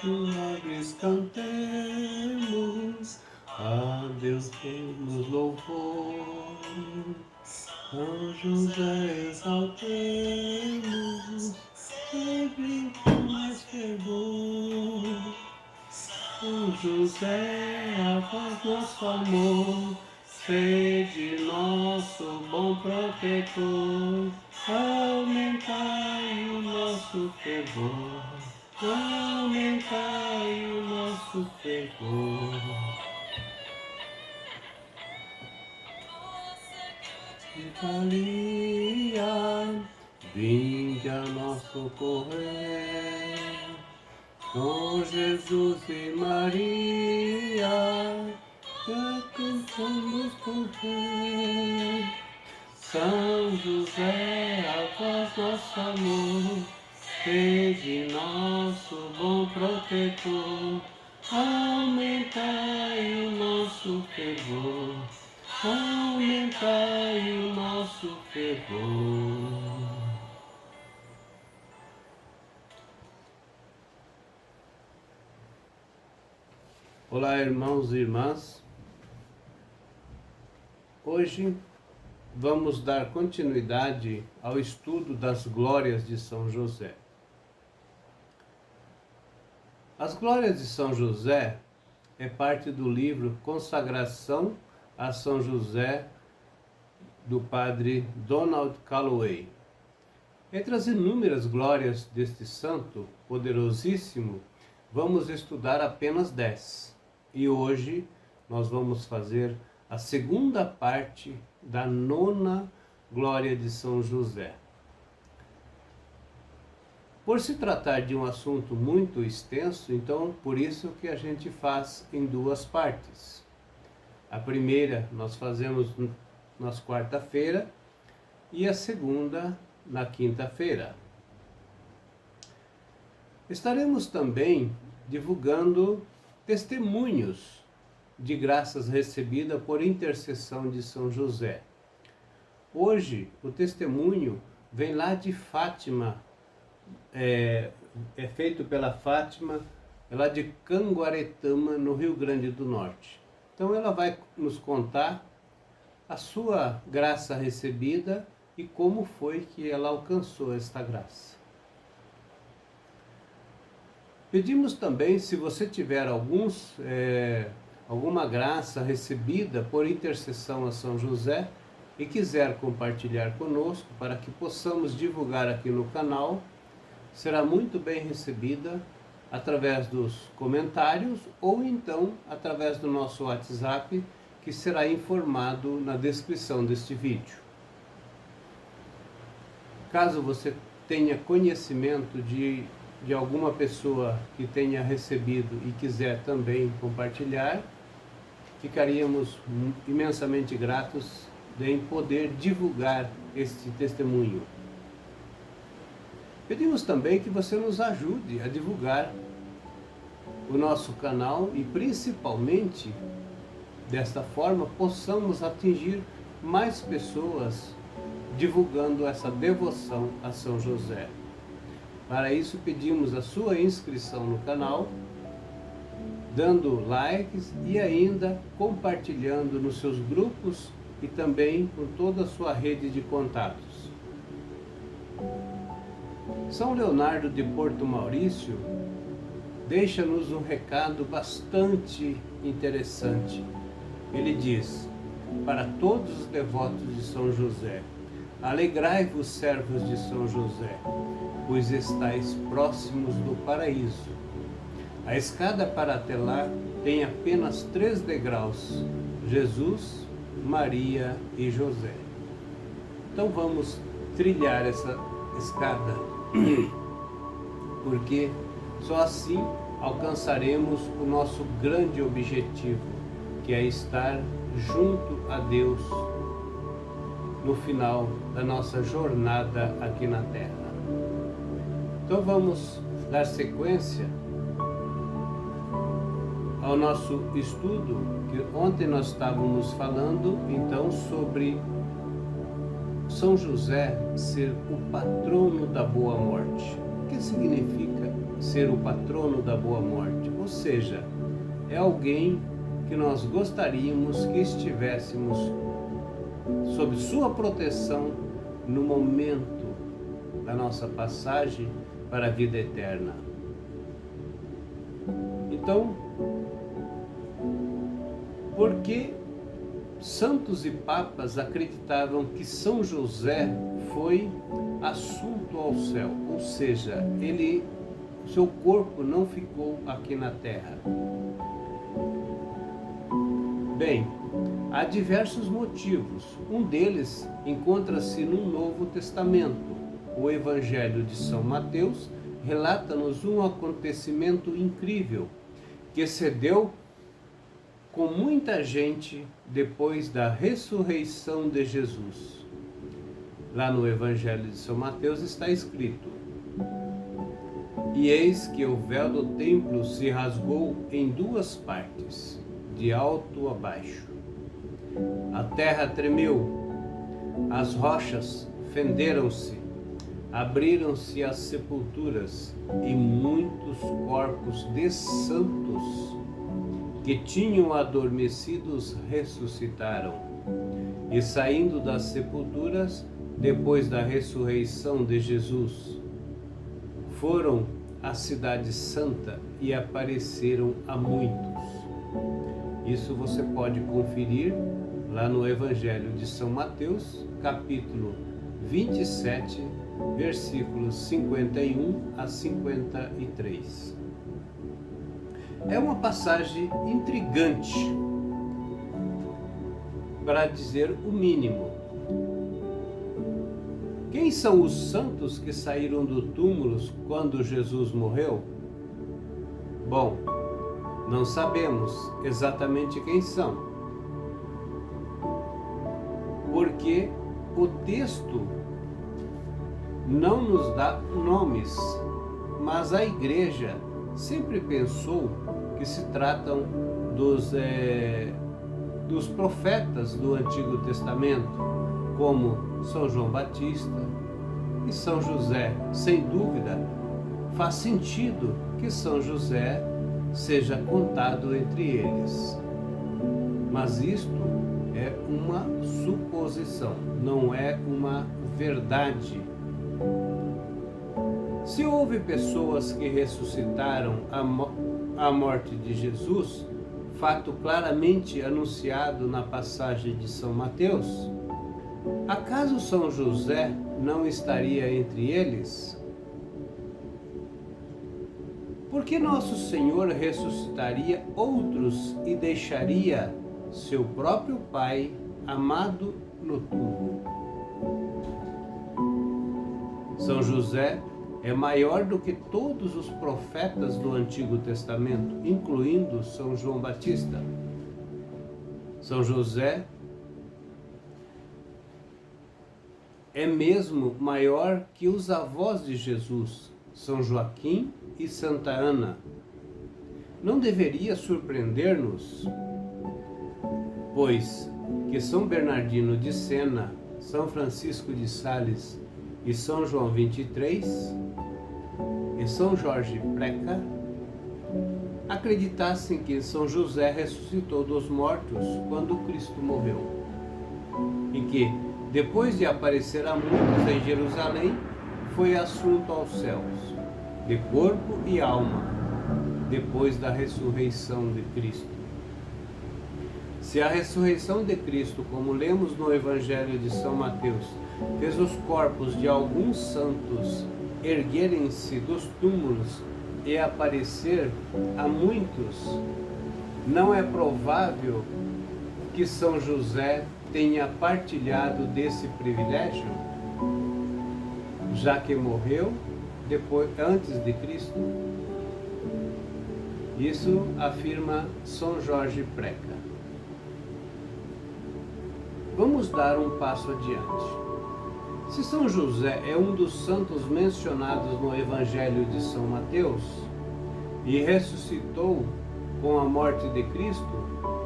alegres cantemos, a Deus temos louvor. São José exaltemos, sempre mais que bom. São José, a voz nosso amor, sede nosso bom protetor, aumentai o nosso fervor, aumentai o nosso fervor. Italia, vinde a nosso socorrer, com Jesus e Maria, cantamos com fé. São José, a voz nosso amor, sede nosso bom protetor, aumentai o nosso fervor, aumentai o nosso fervor. Olá, irmãos e irmãs. Hoje vamos dar continuidade ao estudo das glórias de São José. As glórias de São José é parte do livro Consagração a São José, do padre Donald Calloway. Entre as inúmeras glórias deste santo poderosíssimo, vamos estudar apenas 10. E hoje nós vamos fazer a segunda parte da 9ª glória de São José. Por se tratar de um assunto muito extenso, então por isso que a gente faz em 2 partes. A primeira nós fazemos na quarta-feira e a segunda na quinta-feira. Estaremos também divulgando testemunhos de graças recebidas por intercessão de São José. Hoje o testemunho vem lá de Fátima, é feito pela Fátima, lá de Canguaretama, no Rio Grande do Norte. Então ela vai nos contar a sua graça recebida e como foi que ela alcançou esta graça. Pedimos também, se você tiver alguma graça recebida por intercessão a São José e quiser compartilhar conosco para que possamos divulgar aqui no canal, será muito bem recebida através dos comentários ou então através do nosso WhatsApp, que será informado na descrição deste vídeo. Caso você tenha conhecimento de alguma pessoa que tenha recebido e quiser também compartilhar, ficaríamos imensamente gratos em poder divulgar este testemunho. Pedimos também que você nos ajude a divulgar o nosso canal e principalmente, desta forma, possamos atingir mais pessoas divulgando essa devoção a São José. Para isso pedimos a sua inscrição no canal, dando likes e ainda compartilhando nos seus grupos e também com toda a sua rede de contatos. São Leonardo de Porto Maurício deixa-nos um recado bastante interessante. Ele diz: para todos os devotos de São José, alegrai-vos, servos de São José, pois estáis próximos do paraíso. A escada para até lá tem apenas 3 degraus: Jesus, Maria e José. Então vamos trilhar essa escada, porque só assim alcançaremos o nosso grande objetivo, que é estar junto a Deus no final da nossa jornada aqui na Terra. Então vamos dar sequência ao nosso estudo, que ontem nós estávamos falando então sobre São José ser o patrono da boa morte. O que significa ser o patrono da boa morte? Ou seja, é alguém que nós gostaríamos que estivéssemos sob sua proteção no momento da nossa passagem para a vida eterna. Então, por que santos e papas acreditavam que São José foi assunto ao céu? Ou seja, seu corpo não ficou aqui na terra. Bem, há diversos motivos. Um deles encontra-se no Novo Testamento. O Evangelho de São Mateus relata-nos um acontecimento incrível que se deu com muita gente depois da ressurreição de Jesus. Lá no Evangelho de São Mateus está escrito: E eis que o véu do templo se rasgou em duas partes, de alto a baixo. A terra tremeu, as rochas fenderam-se, abriram-se as sepulturas, e muitos corpos de santos que tinham adormecidos ressuscitaram. E saindo das sepulturas, depois da ressurreição de Jesus, foram à cidade santa e apareceram a muitos. Isso você pode conferir lá no Evangelho de São Mateus, capítulo 27, versículos 51 a 53. É uma passagem intrigante, para dizer o mínimo. Quem são os santos que saíram do túmulo quando Jesus morreu? Bom, não sabemos exatamente quem são, porque o texto não nos dá nomes, mas a Igreja sempre pensou que se tratam dos profetas do Antigo Testamento, como São João Batista e São José. Sem dúvida, faz sentido que São José seja contado entre eles. Mas isto é uma suposição, não é uma verdade. Se houve pessoas que ressuscitaram a morte de Jesus, fato claramente anunciado na passagem de São Mateus, acaso São José não estaria entre eles? Por que nosso Senhor ressuscitaria outros e deixaria seu próprio Pai amado no túmulo? São José é maior do que todos os profetas do Antigo Testamento, incluindo São João Batista. São José é mesmo maior que os avós de Jesus, São Joaquim e Santa Ana. Não deveria surpreender-nos, pois que São Bernardino de Sena, São Francisco de Sales e São João 23 e São Jorge Preca acreditassem que São José ressuscitou dos mortos quando Cristo morreu e que, depois de aparecer a muitos em Jerusalém, foi assunto aos céus, de corpo e alma, depois da ressurreição de Cristo. Se a ressurreição de Cristo, como lemos no Evangelho de São Mateus, fez os corpos de alguns santos erguerem-se dos túmulos e aparecer a muitos, não é provável que São José tenha partilhado desse privilégio, já que morreu antes de Cristo? Isso afirma São Jorge Preca. Vamos dar um passo adiante. Se São José é um dos santos mencionados no Evangelho de São Mateus e ressuscitou com a morte de Cristo,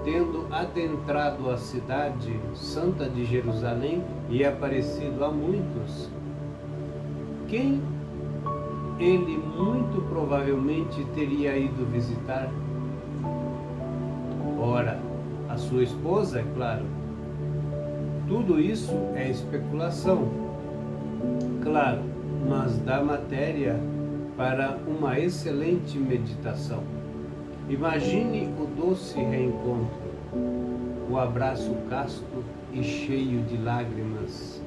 tendo adentrado a cidade santa de Jerusalém e aparecido a muitos, quem ele muito provavelmente teria ido visitar? Ora, a sua esposa, é claro. Tudo isso é especulação, claro, mas dá matéria para uma excelente meditação. Imagine o doce reencontro, o abraço casto e cheio de lágrimas.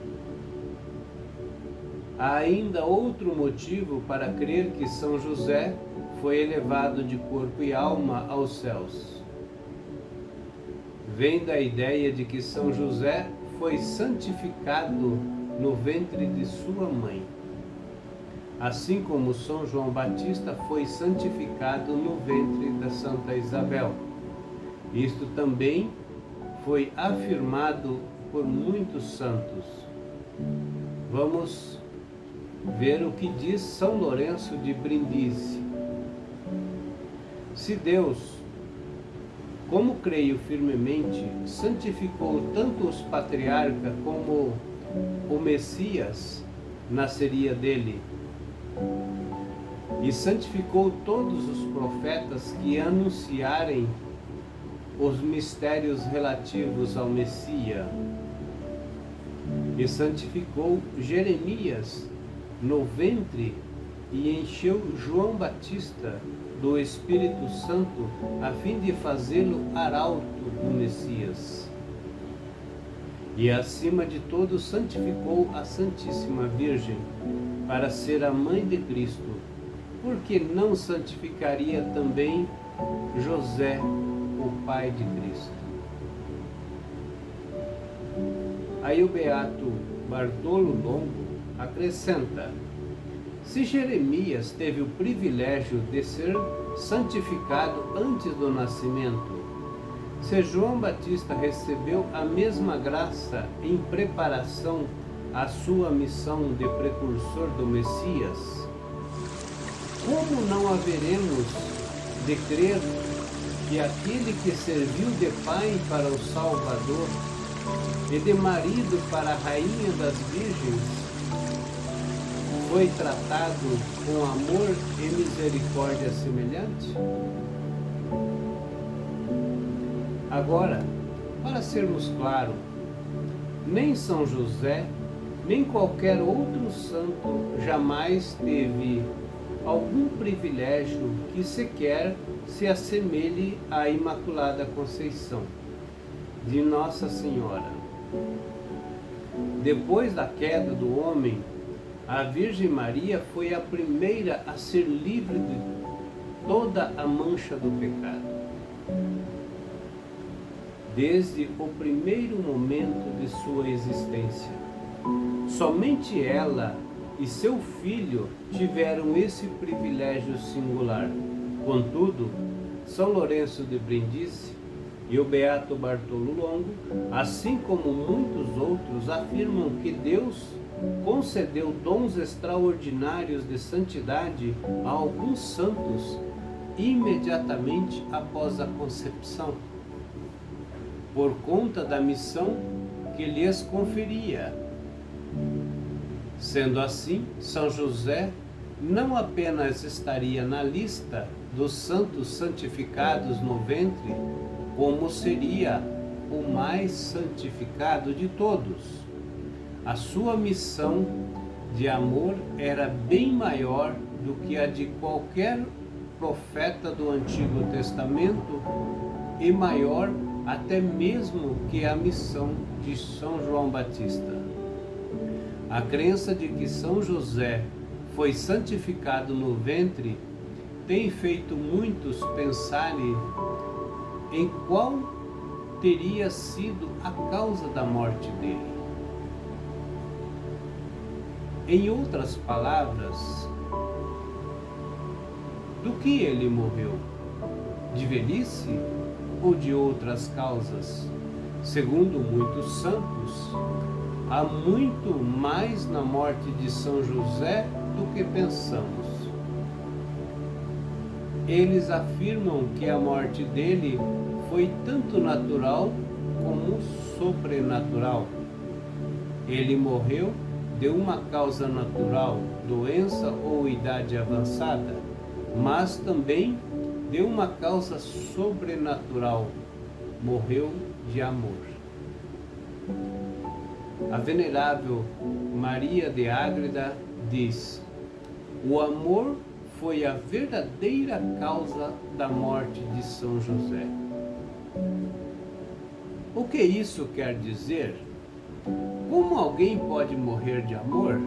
Há ainda outro motivo para crer que São José foi elevado de corpo e alma aos céus. Vem da ideia de que São José foi santificado no ventre de sua mãe, assim como São João Batista foi santificado no ventre da Santa Isabel. Isto também foi afirmado por muitos santos. Vamos ver o que diz São Lourenço de Brindisi. Se Deus, como creio firmemente, santificou tanto os patriarcas como o Messias nasceria dele, e santificou todos os profetas que anunciarem os mistérios relativos ao Messias, e santificou Jeremias no ventre e encheu João Batista do Espírito Santo a fim de fazê-lo arauto do Messias. E acima de tudo santificou a Santíssima Virgem para ser a mãe de Cristo, porque não santificaria também José, o pai de Cristo? Aí o beato Bartolo Longo acrescenta: se Jeremias teve o privilégio de ser santificado antes do nascimento, se João Batista recebeu a mesma graça em preparação à sua missão de precursor do Messias, como não haveremos de crer que aquele que serviu de pai para o Salvador e de marido para a Rainha das Virgens foi tratado com amor e misericórdia semelhante? Agora, para sermos claros, nem São José, nem qualquer outro santo jamais teve algum privilégio que sequer se assemelhe à Imaculada Conceição de Nossa Senhora. Depois da queda do homem, a Virgem Maria foi a primeira a ser livre de toda a mancha do pecado. Desde o primeiro momento de sua existência, somente ela e seu filho tiveram esse privilégio singular. Contudo, São Lourenço de Brindisi e o beato Bartolo Longo, assim como muitos outros, afirmam que Deus concedeu dons extraordinários de santidade a alguns santos imediatamente após a concepção, por conta da missão que lhes conferia. Sendo assim, São José não apenas estaria na lista dos santos santificados no ventre, como seria o mais santificado de todos. A sua missão de amor era bem maior do que a de qualquer profeta do Antigo Testamento e maior até mesmo que a missão de São João Batista. A crença de que São José foi santificado no ventre tem feito muitos pensarem em qual teria sido a causa da morte dele. Em outras palavras, do que ele morreu? De velhice ou de outras causas? Segundo muitos santos, há muito mais na morte de São José do que pensamos. Eles afirmam que a morte dele foi tanto natural como sobrenatural. Ele morreu de uma causa natural, doença ou idade avançada, mas também de uma causa sobrenatural, morreu de amor. A venerável Maria de Ágreda diz: o amor foi a verdadeira causa da morte de São José. O que isso quer dizer? Como alguém pode morrer de amor?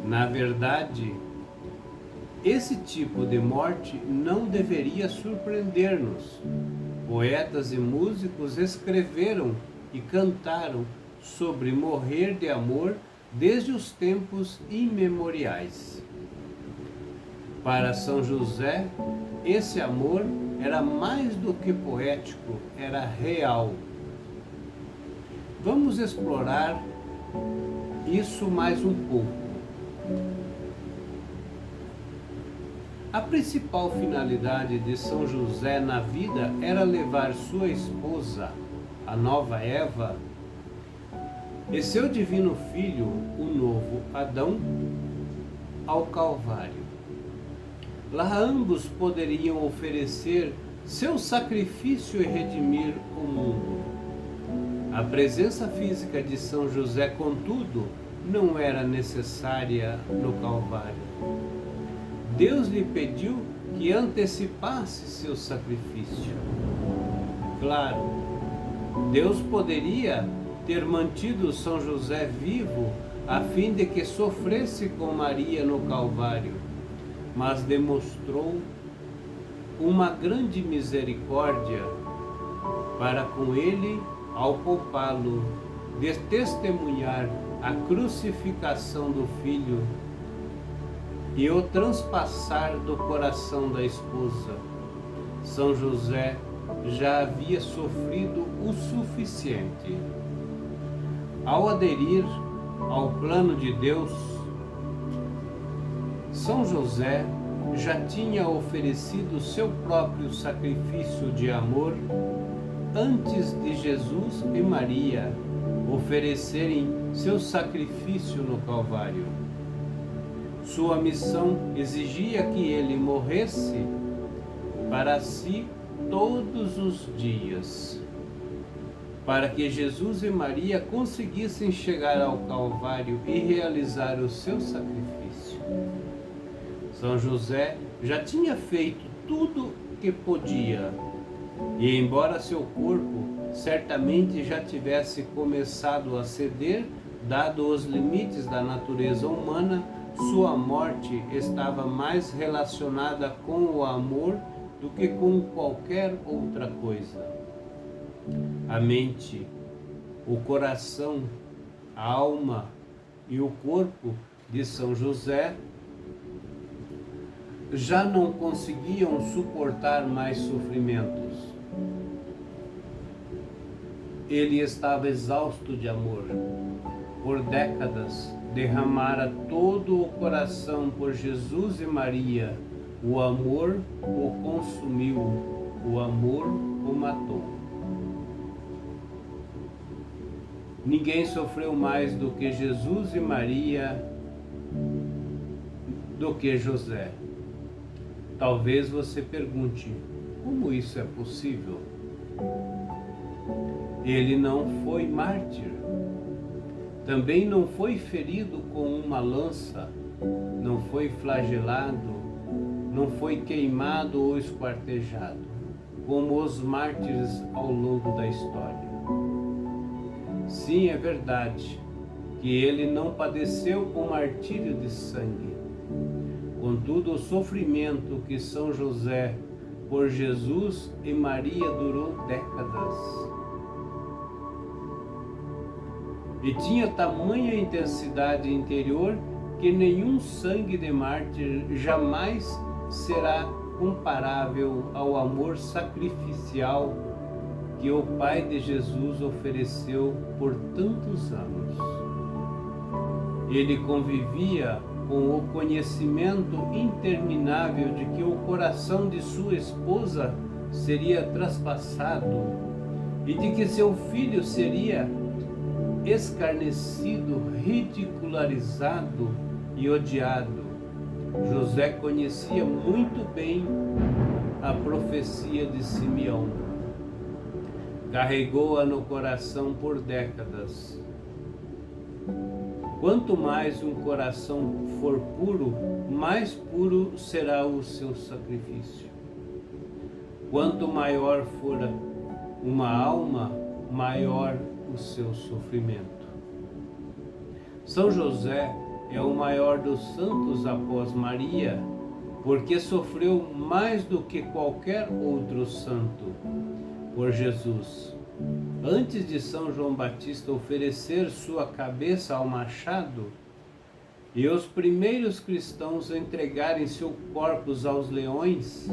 Na verdade, esse tipo de morte não deveria surpreender-nos. Poetas e músicos escreveram e cantaram sobre morrer de amor desde os tempos imemoriais. Para São José, esse amor era mais do que poético, era real. Vamos explorar isso mais um pouco. A principal finalidade de São José na vida era levar sua esposa, a nova Eva, e seu divino filho, o novo Adão, ao Calvário. Lá ambos poderiam oferecer seu sacrifício e redimir o mundo. A presença física de São José, contudo, não era necessária no Calvário. Deus lhe pediu que antecipasse seu sacrifício. Claro, Deus poderia ter mantido São José vivo a fim de que sofresse com Maria no Calvário, mas demonstrou uma grande misericórdia para com ele ao poupá-lo de testemunhar a crucificação do filho e o transpassar do coração da esposa. São José já havia sofrido o suficiente. Ao aderir ao plano de Deus, São José já tinha oferecido seu próprio sacrifício de amor antes de Jesus e Maria oferecerem seu sacrifício no Calvário. Sua missão exigia que ele morresse para si todos os dias, para que Jesus e Maria conseguissem chegar ao Calvário e realizar o seu sacrifício. São José já tinha feito tudo o que podia, e embora seu corpo certamente já tivesse começado a ceder, dado os limites da natureza humana, sua morte estava mais relacionada com o amor do que com qualquer outra coisa. A mente, o coração, a alma e o corpo de São José já não conseguiam suportar mais sofrimentos. Ele estava exausto de amor. Por décadas, derramara todo o coração por Jesus e Maria. O amor o consumiu, o amor o matou. Ninguém sofreu mais do que Jesus e Maria, do que José. Talvez você pergunte, como isso é possível? Ele não foi mártir, também não foi ferido com uma lança, não foi flagelado, não foi queimado ou esquartejado, como os mártires ao longo da história. Sim, é verdade que ele não padeceu o martírio de sangue. Contudo, o sofrimento que São José por Jesus e Maria durou décadas. E tinha tamanha intensidade interior que nenhum sangue de mártir jamais será comparável ao amor sacrificial que o Pai de Jesus ofereceu por tantos anos. Ele convivia com o conhecimento interminável de que o coração de sua esposa seria traspassado e de que seu filho seria escarnecido, ridicularizado e odiado, José conhecia muito bem a profecia de Simeão. Carregou-a no coração por décadas. Quanto mais um coração for puro, mais puro será o seu sacrifício. Quanto maior for uma alma, maior o seu sofrimento. São José é o maior dos santos após Maria, porque sofreu mais do que qualquer outro santo por Jesus. Antes de São João Batista oferecer sua cabeça ao machado e os primeiros cristãos entregarem seu corpus aos leões,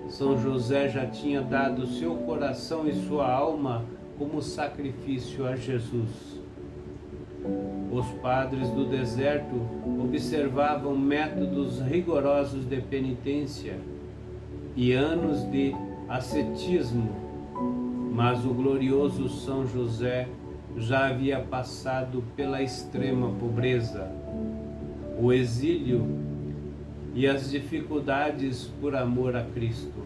São José já tinha dado seu coração e sua alma como sacrifício a Jesus. Os padres do deserto observavam métodos rigorosos de penitência e anos de ascetismo, mas o glorioso São José já havia passado pela extrema pobreza, o exílio e as dificuldades por amor a Cristo.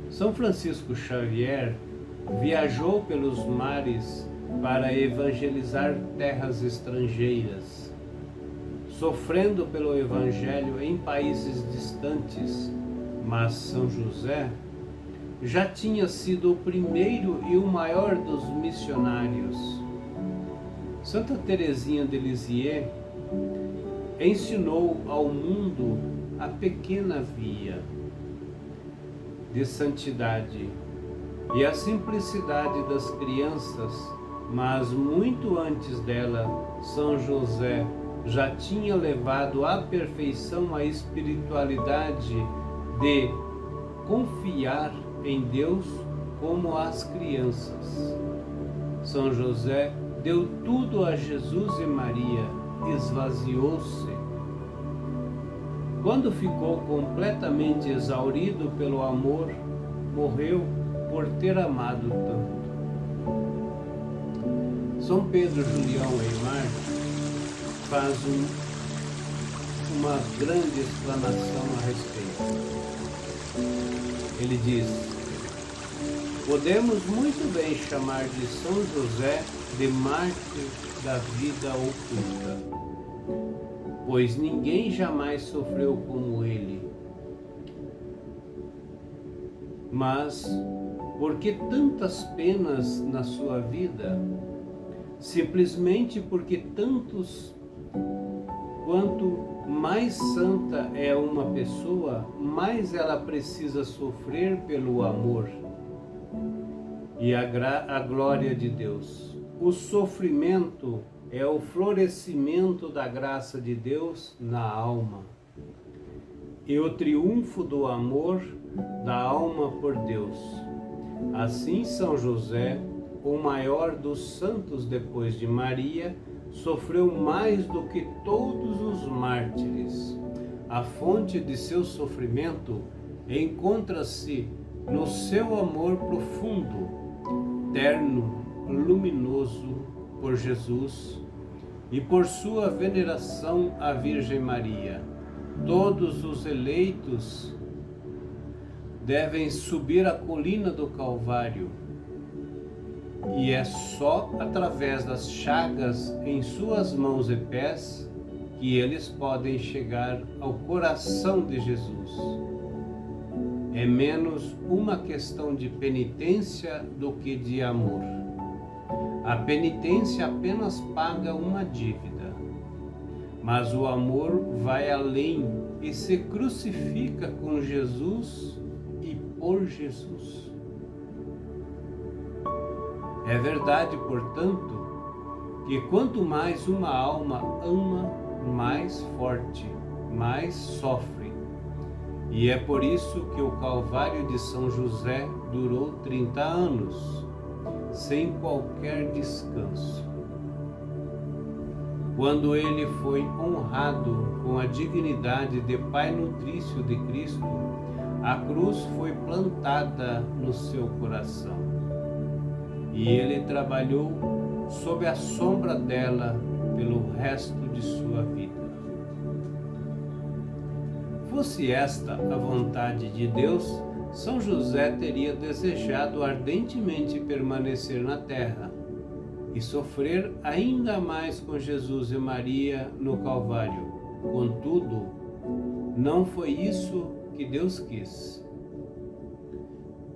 São Francisco Xavier viajou pelos mares para evangelizar terras estrangeiras, sofrendo pelo Evangelho em países distantes, mas São José já tinha sido o primeiro e o maior dos missionários. Santa Teresinha de Lisieux ensinou ao mundo a pequena via de santidade e a simplicidade das crianças, mas muito antes dela, São José já tinha levado à perfeição a espiritualidade de confiar em Deus como as crianças. São José deu tudo a Jesus e Maria, esvaziou-se. Quando ficou completamente exaurido pelo amor, morreu por ter amado tanto. São Pedro Julião Eymar faz uma grande explanação a respeito. Ele diz: podemos muito bem chamar de São José de mártir da vida oculta, pois ninguém jamais sofreu como ele. Mas por que tantas penas na sua vida? Simplesmente porque quanto mais santa é uma pessoa, mais ela precisa sofrer pelo amor e a glória de Deus. O sofrimento é o florescimento da graça de Deus na alma e o triunfo do amor da alma por Deus. Assim, São José, o maior dos santos depois de Maria, sofreu mais do que todos os mártires. A fonte de seu sofrimento encontra-se no seu amor profundo, terno, luminoso por Jesus e por sua veneração à Virgem Maria. Todos os eleitos devem subir a colina do Calvário, e é só através das chagas em suas mãos e pés que eles podem chegar ao coração de Jesus. É menos uma questão de penitência do que de amor. A penitência apenas paga uma dívida, mas o amor vai além e se crucifica com Jesus e por Jesus. É verdade, portanto, que quanto mais uma alma ama, mais forte, mais sofre. E é por isso que o Calvário de São José durou 30 anos, sem qualquer descanso. Quando ele foi honrado com a dignidade de Pai nutrício de Cristo, a cruz foi plantada no seu coração. E ele trabalhou sob a sombra dela pelo resto de sua vida. Fosse esta a vontade de Deus, São José teria desejado ardentemente permanecer na terra e sofrer ainda mais com Jesus e Maria no Calvário. Contudo, não foi isso que Deus quis.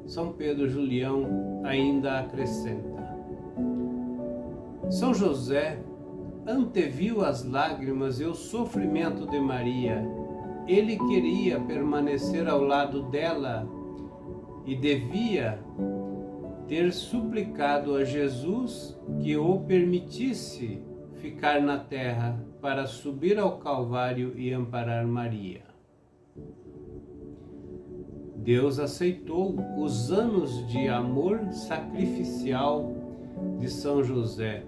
São Pedro Julião ainda acrescenta: São José anteviu as lágrimas e o sofrimento de Maria. Ele queria permanecer ao lado dela e devia ter suplicado a Jesus que o permitisse ficar na terra para subir ao Calvário e amparar Maria. Deus aceitou os anos de amor sacrificial de São José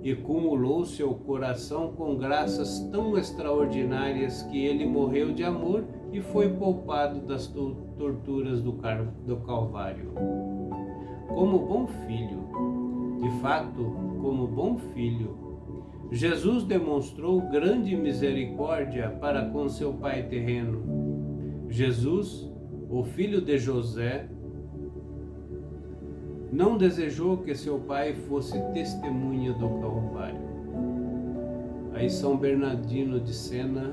e cumulou seu coração com graças tão extraordinárias que ele morreu de amor e foi poupado das torturas do Calvário. Como bom filho, de fato, como bom filho, Jesus demonstrou grande misericórdia para com seu pai terreno. Jesus, o filho de José, não desejou que seu pai fosse testemunha do Calvário. Aí São Bernardino de Sena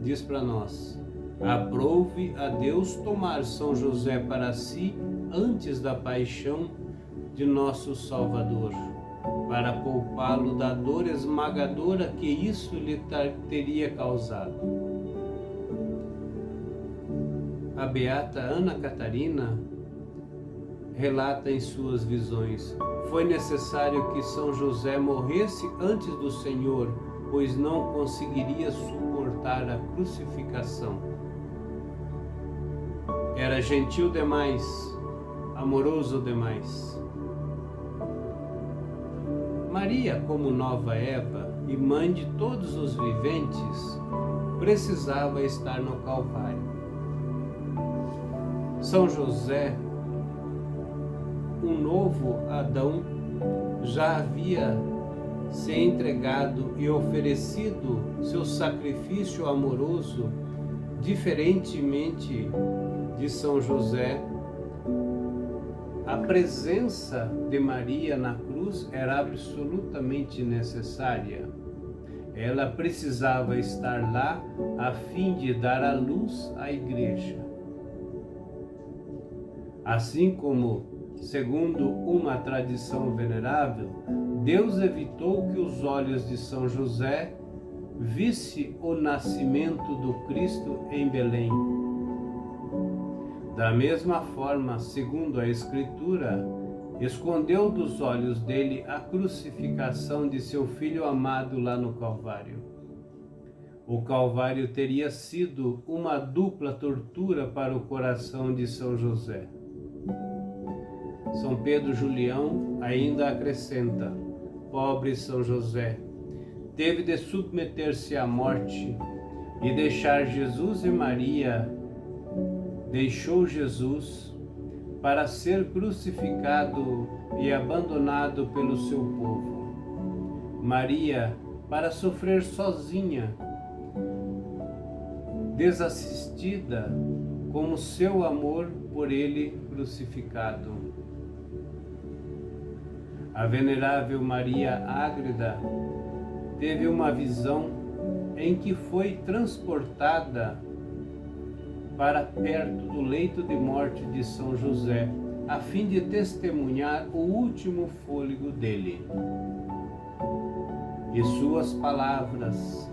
diz para nós: aprove a Deus tomar São José para si antes da paixão de nosso Salvador, para poupá-lo da dor esmagadora que isso lhe teria causado. A beata Ana Catarina relata em suas visões: foi necessário que São José morresse antes do Senhor, pois não conseguiria suportar a crucificação. Era gentil demais, amoroso demais. Maria, como nova Eva e mãe de todos os viventes, precisava estar no Calvário. São José, um novo Adão, já havia se entregado e oferecido seu sacrifício amoroso. Diferentemente de São José, a presença de Maria na cruz era absolutamente necessária. Ela precisava estar lá a fim de dar à luz à Igreja. Assim como, segundo uma tradição venerável, Deus evitou que os olhos de São José visse o nascimento do Cristo em Belém. Da mesma forma, segundo a Escritura, escondeu dos olhos dele a crucificação de seu filho amado lá no Calvário. O Calvário teria sido uma dupla tortura para o coração de São José. São Pedro Julião ainda acrescenta: pobre São José, teve de submeter-se à morte e deixar Jesus e Maria. Deixou Jesus para ser crucificado e abandonado pelo seu povo. Maria para sofrer sozinha, desassistida, como seu amor por ele crucificado. A venerável Maria Ágreda teve uma visão em que foi transportada para perto do leito de morte de São José, a fim de testemunhar o último fôlego dele. E suas palavras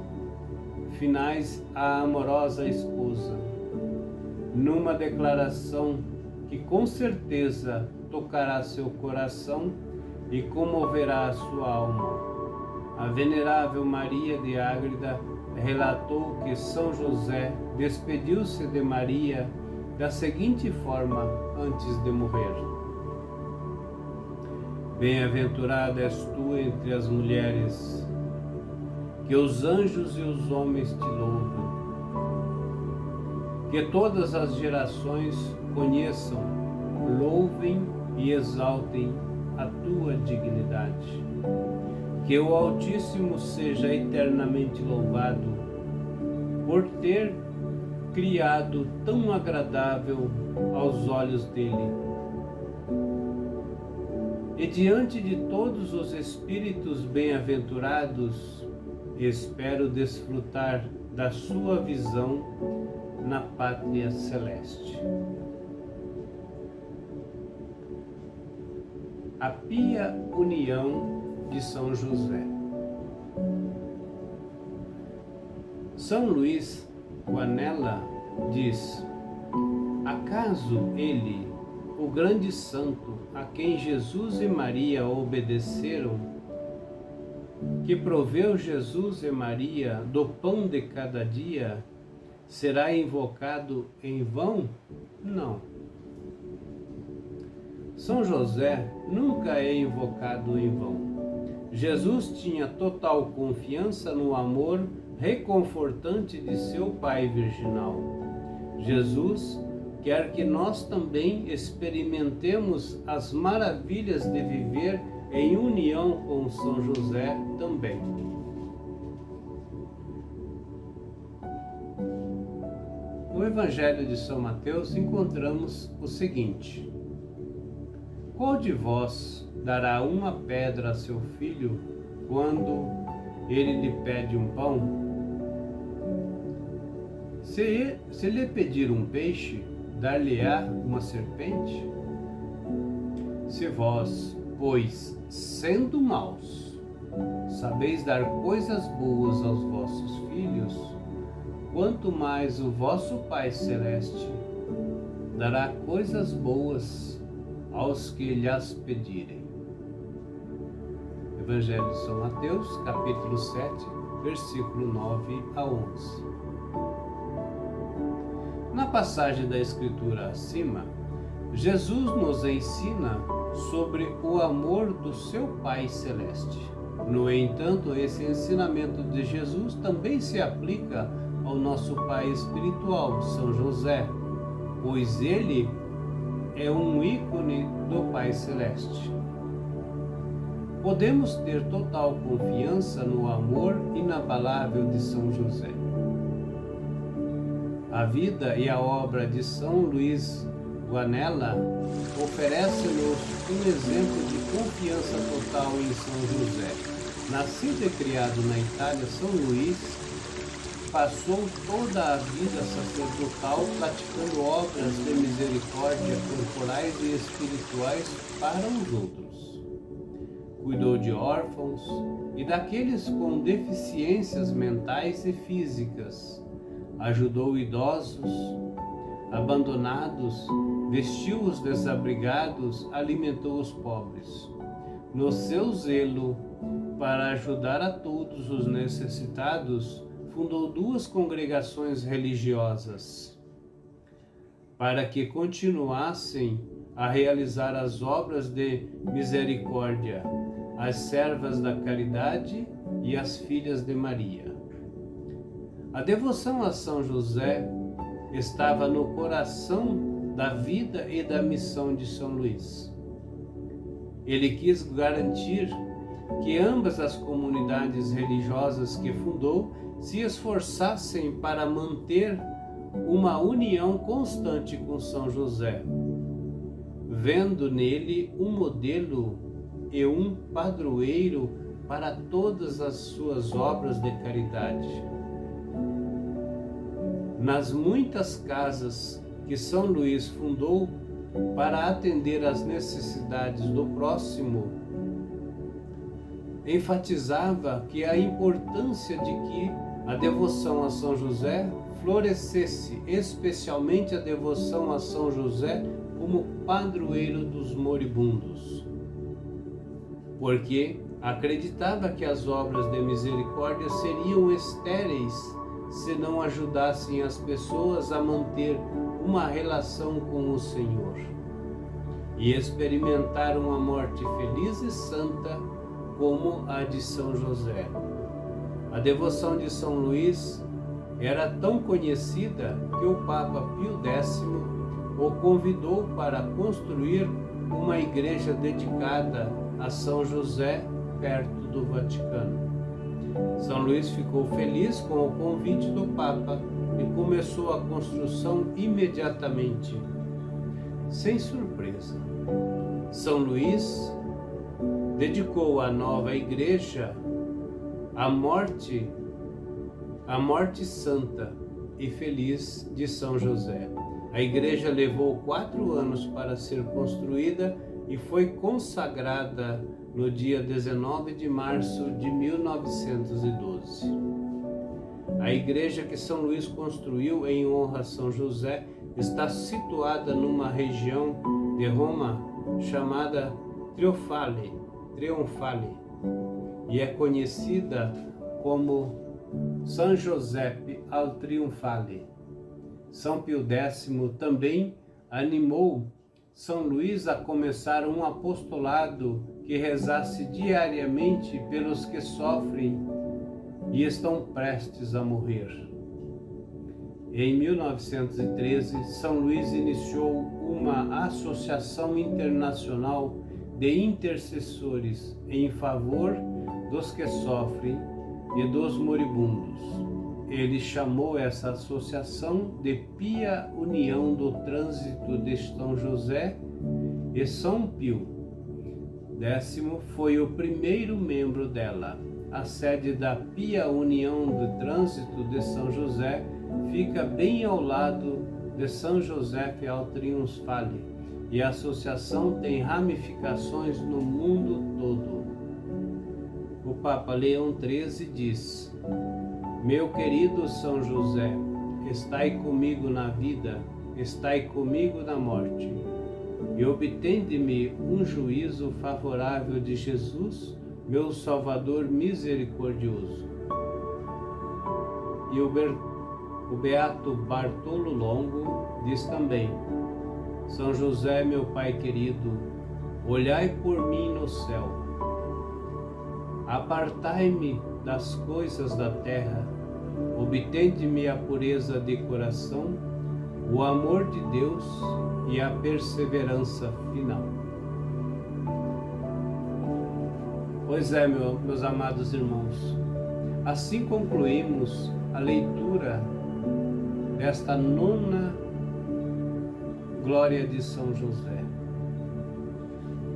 finais à amorosa esposa, numa declaração que com certeza tocará seu coração e comoverá a sua alma. A venerável Maria de Ágreda relatou que São José despediu-se de Maria da seguinte forma antes de morrer: bem-aventurada és tu entre as mulheres, que os anjos e os homens te louvem, que todas as gerações conheçam, louvem e exaltem a tua dignidade. Que o Altíssimo seja eternamente louvado por ter criado tão agradável aos olhos dele. E diante de todos os espíritos bem-aventurados, espero desfrutar da sua visão na pátria celeste. A pia união de São José. São Luís Guanella diz: acaso ele, o grande santo, a quem Jesus e Maria obedeceram, que proveu Jesus e Maria do pão de cada dia, será invocado em vão? Não. São José nunca é invocado em vão. Jesus tinha total confiança no amor reconfortante de seu Pai virginal. Jesus quer que nós também experimentemos as maravilhas de viver em união com São José também. No Evangelho de São Mateus encontramos o seguinte: qual de vós dará uma pedra a seu filho quando ele lhe pede um pão? Se lhe pedir um peixe, dar-lhe-á uma serpente? Se vós, pois, sendo maus, sabeis dar coisas boas aos vossos filhos, quanto mais o vosso Pai Celeste dará coisas boas aos que lhas pedirem. Evangelho de São Mateus, capítulo 7, versículo 9 a 11. Na passagem da Escritura acima, Jesus nos ensina sobre o amor do seu Pai Celeste. No entanto, esse ensinamento de Jesus também se aplica ao nosso Pai espiritual, São José, pois ele é um ícone do Pai Celeste. Podemos ter total confiança no amor inabalável de São José. A vida e a obra de São Luís Guanella oferece-nos um exemplo de confiança total em São José. Nascido e criado na Itália, São Luís passou toda a vida sacerdotal praticando obras de misericórdia corporais e espirituais para os outros. Cuidou de órfãos e daqueles com deficiências mentais e físicas. Ajudou idosos, abandonados, vestiu os desabrigados, alimentou os pobres. No seu zelo para ajudar a todos os necessitados, fundou 2 congregações religiosas, para que continuassem a realizar as obras de misericórdia, as servas da caridade e as filhas de Maria. A devoção a São José estava no coração da vida e da missão de São Luís. Ele quis garantir que ambas as comunidades religiosas que fundou se esforçassem para manter uma união constante com São José, vendo nele um modelo e um padroeiro para todas as suas obras de caridade. Nas muitas casas que São Luís fundou para atender às necessidades do próximo, enfatizava que a importância de que a devoção a São José florescesse, especialmente a devoção a São José como padroeiro dos moribundos, porque acreditava que as obras de misericórdia seriam estéreis se não ajudassem as pessoas a manter uma relação com o Senhor e experimentar uma morte feliz e santa como a de São José. A devoção de São Luís era tão conhecida que o Papa Pio X o convidou para construir uma igreja dedicada a São José perto do Vaticano. São Luís ficou feliz com o convite do Papa e começou a construção imediatamente, sem surpresa. São Luís dedicou a nova igreja à morte santa e feliz de São José. A igreja levou 4 anos para ser construída e foi consagrada no dia 19 de março de 1912. A igreja que São Luís construiu em honra a São José está situada numa região de Roma chamada Trionfale, e é conhecida como San Giuseppe al Trionfale. São Pio X também animou São Luís a começar um apostolado que rezasse diariamente pelos que sofrem e estão prestes a morrer. Em 1913, São Luís iniciou uma associação internacional de intercessores em favor dos que sofrem e dos moribundos. Ele chamou essa associação de Pia União do Trânsito de São José, e São Pio X foi o primeiro membro dela. A sede da Pia União do Trânsito de São José fica bem ao lado de São José al Trionfale, e a associação tem ramificações no mundo todo. O Papa Leão XIII diz: meu querido São José, estai comigo na vida, estai comigo na morte, e obtende-me um juízo favorável de Jesus, meu Salvador misericordioso. E o Beato Bartolo Longo diz também: São José, meu Pai querido, olhai por mim no céu, apartai-me das coisas da terra, obtende-me a pureza de coração, o amor de Deus e a perseverança final. Pois é, meus amados irmãos, assim concluímos a leitura desta 9ª glória de São José,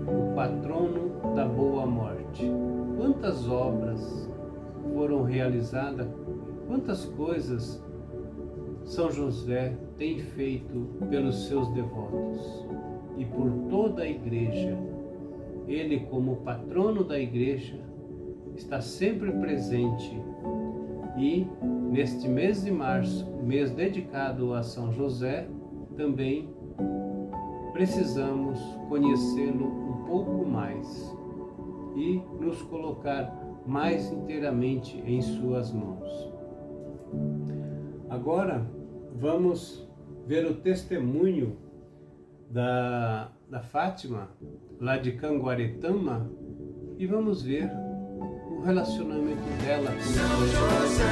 o patrono da boa morte. Quantas obras foram realizadas, quantas coisas São José tem feito pelos seus devotos e por toda a igreja. Ele, como patrono da igreja, está sempre presente, e neste mês de março, mês dedicado a São José, também precisamos conhecê-lo um pouco mais e nos colocar mais inteiramente em suas mãos. Agora vamos ver o testemunho da Fátima, lá de Canguaretama, e vamos ver o relacionamento dela com São José,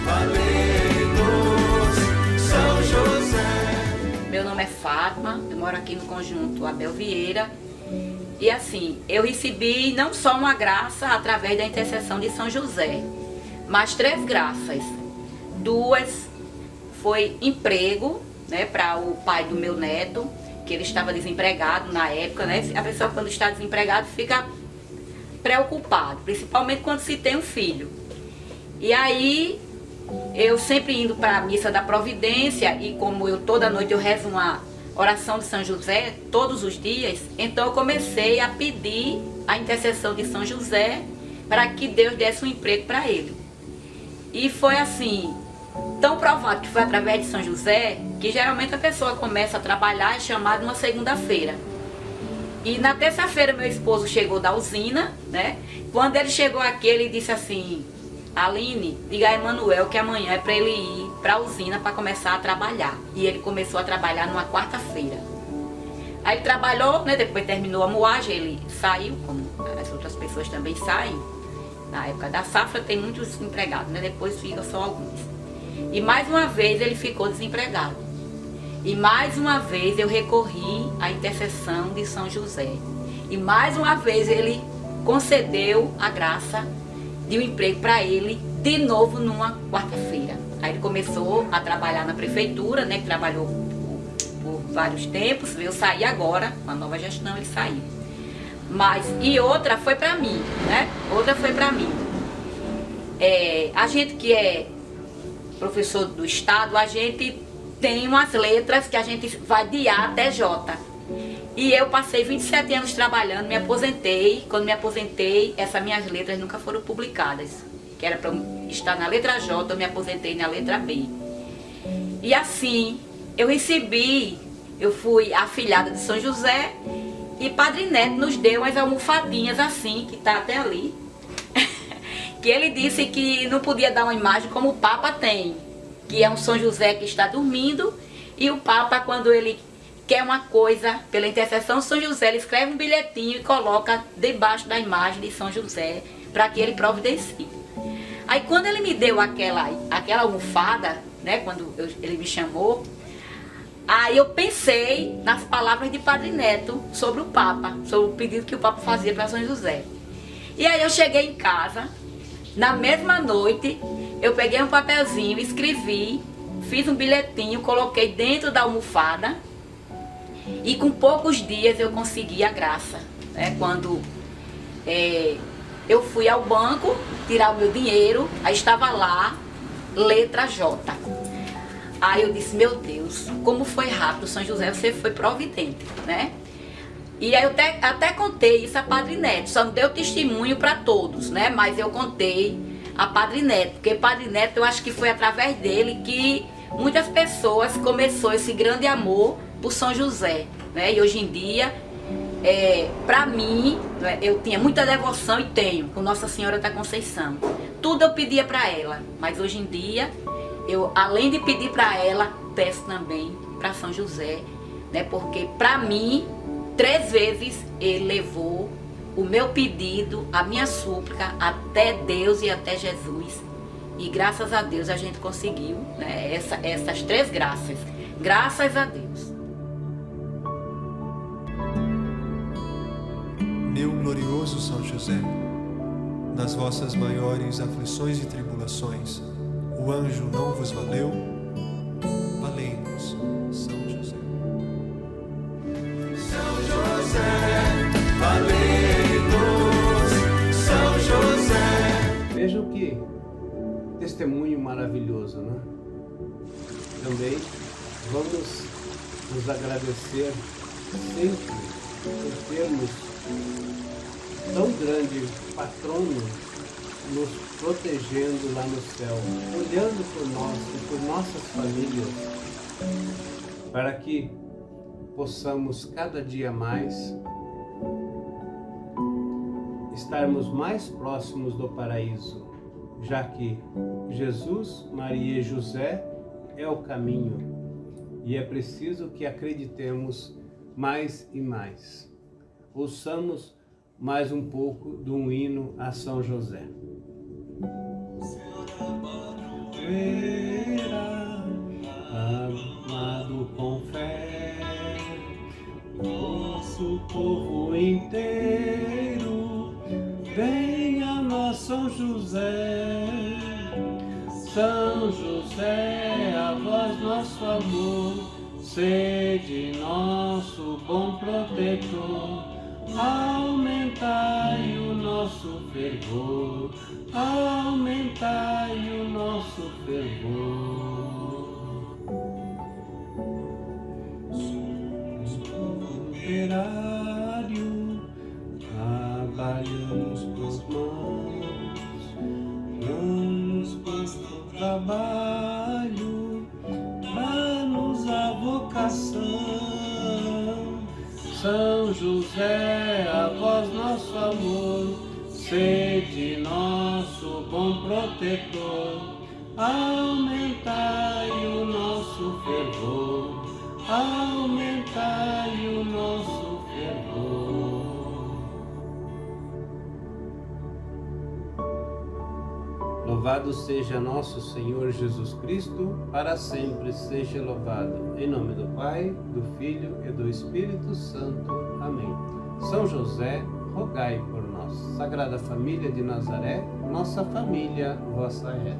valei-nos, São José. Meu nome é Fátima, eu moro aqui no conjunto Abel Vieira. E assim, eu recebi não só uma graça através da intercessão de São José, mas 3 graças. 2 foi emprego, né, para o pai do meu neto, que ele estava desempregado na época, né? A pessoa, quando está desempregado, fica preocupado, principalmente quando se tem um filho. E aí, eu sempre indo para a missa da Providência, e como eu toda noite eu rezo uma oração de São José todos os dias, então eu comecei a pedir a intercessão de São José para que Deus desse um emprego para ele. E foi assim, tão provado que foi através de São José, que geralmente a pessoa começa a trabalhar, é chamada numa segunda-feira. E na terça-feira meu esposo chegou da usina, né? Quando ele chegou aqui, ele disse assim: Aline, diga a Emanuel que amanhã é para ele ir para a usina para começar a trabalhar. E ele começou a trabalhar numa quarta-feira. Aí ele trabalhou, né? Depois terminou a moagem, ele saiu, como as outras pessoas também saem. Na época da safra tem muitos empregados, né? Depois fica só alguns. E mais uma vez ele ficou desempregado. E mais uma vez eu recorri à intercessão de São José. E mais uma vez ele concedeu a graça de um emprego para ele, de novo numa quarta-feira. Aí ele começou a trabalhar na prefeitura, né, que trabalhou por vários tempos, veio sair agora, com a nova gestão ele saiu. E outra foi para mim, né? Outra foi para mim. A gente que é professor do estado, a gente tem umas letras que a gente vai de A até J. E eu passei 27 anos trabalhando, me aposentei. Quando me aposentei, essas minhas letras nunca foram publicadas. Que era para estar na letra J, eu me aposentei na letra B. E assim, eu fui afilhada de São José e Padre Neto nos deu umas almofadinhas assim, que está até ali. Que ele disse que não podia dar uma imagem como o Papa tem, que é um São José que está dormindo, e o Papa, quando ele quer uma coisa pela intercessão de São José, ele escreve um bilhetinho e coloca debaixo da imagem de São José, para que ele providencie. Aí quando ele me deu aquela almofada, né, quando ele me chamou, aí eu pensei nas palavras de Padre Neto sobre o Papa, sobre o pedido que o Papa fazia para São José. E aí eu cheguei em casa, na mesma noite, eu peguei um papelzinho, escrevi, fiz um bilhetinho, coloquei dentro da almofada e com poucos dias eu consegui a graça. Né? Quando eu fui ao banco tirar o meu dinheiro, aí estava lá, letra J. Aí eu disse, meu Deus, como foi rápido, São José, você foi providente, né? E aí eu até contei isso a Padre Neto, só não deu testemunho para todos, né? Mas eu contei a Padre Neto, porque Padre Neto, eu acho que foi através dele que muitas pessoas começou esse grande amor por São José, né? E hoje em dia, para mim, eu tinha muita devoção e tenho com Nossa Senhora da Conceição. Tudo eu pedia para ela, mas hoje em dia, eu além de pedir para ela, peço também para São José, né? Porque para mim, 3 vezes ele levou o meu pedido, a minha súplica até Deus e até Jesus. E graças a Deus a gente conseguiu, né, essas 3 graças. Graças a Deus. Meu glorioso São José, nas vossas maiores aflições e tribulações, o anjo não vos valeu? Valei-nos, São José. São José, valei-nos, São José. Vejam que testemunho maravilhoso, né? Também vamos nos agradecer sempre por termos tão grande patrono nos protegendo lá no céu, olhando por nós e por nossas famílias, para que possamos cada dia mais estarmos mais próximos do paraíso, já que Jesus, Maria e José é o caminho e é preciso que acreditemos mais e mais. Ouçamos mais um pouco de um hino a São José. Amado com fé, nosso povo inteiro, venha a nós, São José. São José, a vós nosso amor, sede nosso bom protetor. Aumentai o nosso fervor, aumentai o nosso fervor. Operário, trabalhamos por mãos por trabalho, dá-nos a vocação. São José, a vós nosso amor, sede nosso bom protetor. Aumentai o nosso fervor, aumentai o nosso fervor. Louvado seja nosso Senhor Jesus Cristo, para sempre seja louvado. Em nome do Pai, do Filho e do Espírito Santo. Amém. São José, rogai por nós. Sagrada Família de Nazaré, nossa família, vossa é.